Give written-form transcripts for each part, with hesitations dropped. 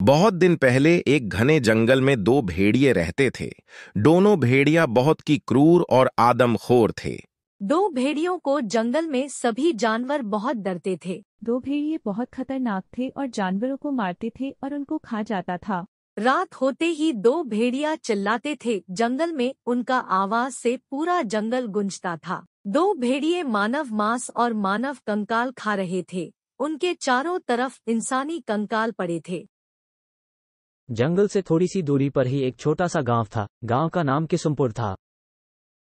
बहुत दिन पहले एक घने जंगल में दो भेड़िए रहते थे। दोनों भेड़िया बहुत की क्रूर और आदमखोर थे। दो भेड़ियों को जंगल में सभी जानवर बहुत डरते थे। दो भेड़िए बहुत खतरनाक थे और जानवरों को मारते थे और उनको खा जाता था। रात होते ही दो भेड़िया चिल्लाते थे। जंगल में उनका आवाज से पूरा जंगल गूंजता था। दो भेड़िए मानव मांस और मानव कंकाल खा रहे थे। उनके चारों तरफ इंसानी कंकाल पड़े थे। जंगल से थोड़ी सी दूरी पर ही एक छोटा सा गांव था। गांव का नाम किस्मपुर था।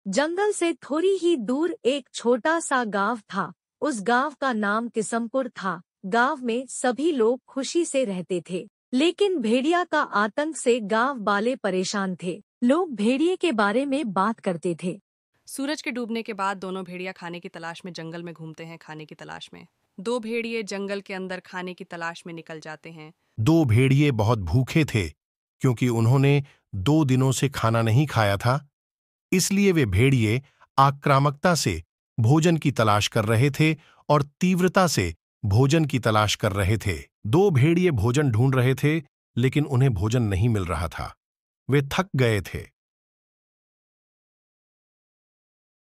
जंगल से थोड़ी ही दूर एक छोटा सा गांव था। उस गांव का नाम किस्मपुर था। गांव में सभी लोग खुशी से रहते थे, लेकिन भेड़िया का आतंक से गांव वाले परेशान थे। लोग भेड़िए के बारे में बात करते थे। सूरज के डूबने के बाद दोनों भेड़िया खाने की तलाश में जंगल में घूमते हैं। खाने की तलाश में दो भेड़िए जंगल के अंदर खाने की तलाश में निकल जाते हैं। दो भेड़िए बहुत भूखे थे क्योंकि उन्होंने 2 दिनों से खाना नहीं खाया था। इसलिए वे भेड़िए आक्रामकता से भोजन की तलाश कर रहे थे और तीव्रता से भोजन की तलाश कर रहे थे। दो भेड़िए भोजन ढूंढ रहे थे, लेकिन उन्हें भोजन नहीं मिल रहा था। वे थक गए थे।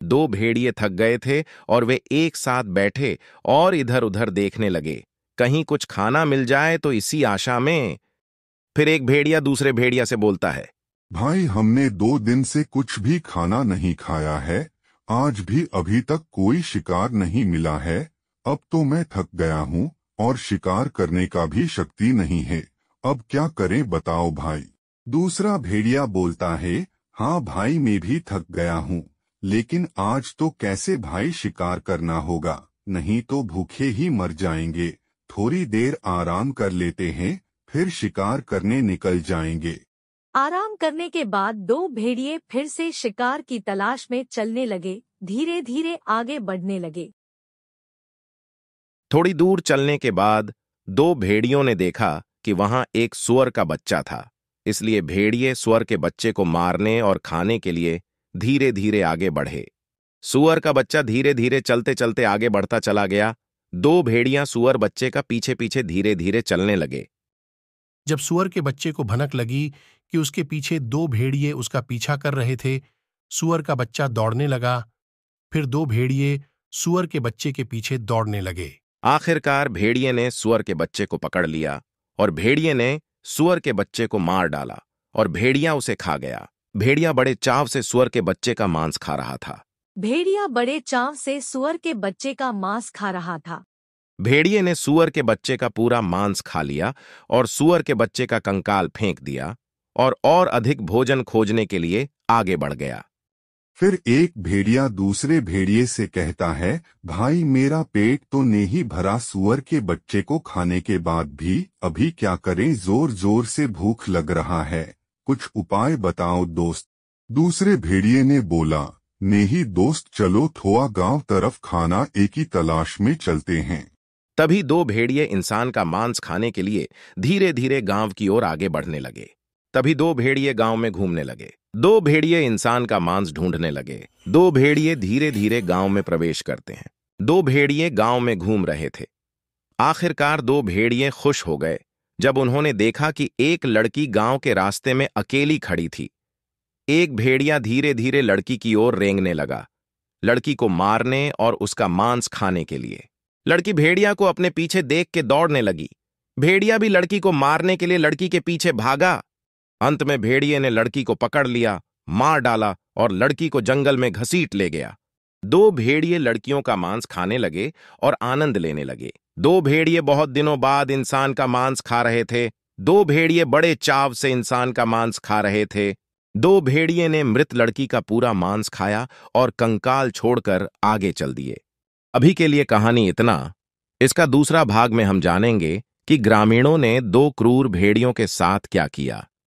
दो भेड़िए थक गए थे और वे एक साथ बैठे और इधर उधर देखने लगे, कहीं कुछ खाना मिल जाए तो इसी आशा में। फिर एक भेड़िया दूसरे भेड़िया से बोलता है, भाई, हमने 2 दिन से कुछ भी खाना नहीं खाया है। आज भी अभी तक कोई शिकार नहीं मिला है। अब तो मैं थक गया हूँ और शिकार करने का भी शक्ति नहीं है। अब क्या करें बताओ भाई। दूसरा भेड़िया बोलता है, हाँ भाई, मैं भी थक गया हूँ, लेकिन आज तो कैसे भाई शिकार करना होगा, नहीं तो भूखे ही मर जाएंगे। थोड़ी देर आराम कर लेते हैं, फिर शिकार करने निकल जाएंगे। आराम करने के बाद दो भेड़िए फिर से शिकार की तलाश में चलने लगे। धीरे धीरे आगे बढ़ने लगे। थोड़ी दूर चलने के बाद दो भेड़ियों ने देखा कि वहां एक सूअर का बच्चा था। इसलिए भेड़िए सूअर के बच्चे को मारने और खाने के लिए धीरे धीरे आगे बढ़े। सूअर का बच्चा धीरे धीरे चलते चलते आगे बढ़ता चला गया। दो भेड़ियां सूअर बच्चे का पीछे पीछे धीरे धीरे चलने लगे। जब सूअर के बच्चे को भनक लगी कि उसके पीछे 2 भेड़िए उसका पीछा कर रहे थे, सूअर का बच्चा दौड़ने लगा। फिर 2 भेड़िए सूअर के बच्चे के पीछे दौड़ने लगे। आखिरकार भेड़िए ने सूअर के बच्चे को पकड़ लिया और भेड़िए ने सूअर के बच्चे को मार डाला और भेड़िया उसे खा गया। भेड़िया बड़े चाव से सूअर के बच्चे का मांस खा रहा था। भेड़िया बड़े चाव से सूअर के बच्चे का मांस खा रहा था। भेड़िए ने सूअर के बच्चे का पूरा मांस खा लिया और सूअर के बच्चे का कंकाल फेंक दिया और अधिक भोजन खोजने के लिए आगे बढ़ गया। फिर एक भेड़िया दूसरे भेड़िए से कहता है, भाई, मेरा पेट तो नहीं भरा सूअर के बच्चे को खाने के बाद भी। अभी क्या करें, जोर जोर से भूख लग रहा है। कुछ उपाय बताओ दोस्त। दूसरे भेड़िए ने बोला, नहीं दोस्त, चलो थोड़ा गांव तरफ खाना एक ही तलाश में चलते हैं। तभी दो भेड़िए इंसान का मांस खाने के लिए धीरे धीरे गांव की ओर आगे बढ़ने लगे। तभी दो भेड़िए गांव में घूमने लगे। दो भेड़िए इंसान का मांस ढूंढने लगे। दो भेड़िए धीरे धीरे गांव में प्रवेश करते हैं। दो भेड़िए गांव में घूम रहे थे। आखिरकार दो भेड़िए खुश हो गए जब उन्होंने देखा कि एक लड़की गांव के रास्ते में अकेली खड़ी थी। एक भेड़िया धीरे धीरे लड़की की ओर रेंगने लगा, लड़की को मारने और उसका मांस खाने के लिए। लड़की भेड़िया को अपने पीछे देख के दौड़ने लगी। भेड़िया भी लड़की को मारने के लिए लड़की के पीछे भागा। अंत में भेड़िए ने लड़की को पकड़ लिया, मार डाला और लड़की को जंगल में घसीट ले गया। दो भेड़िए लड़कियों का मांस खाने लगे और आनंद लेने लगे। दो भेड़िए बहुत दिनों बाद इंसान का मांस खा रहे थे। दो भेड़िए बड़े चाव से इंसान का मांस खा रहे थे। दो भेड़िए ने मृत लड़की का पूरा मांस खाया और कंकाल छोड़कर आगे चल दिए। अभी के लिए कहानी इतना। इसका दूसरा भाग में हम जानेंगे कि ग्रामीणों ने दो क्रूर भेड़ियों के साथ क्या किया।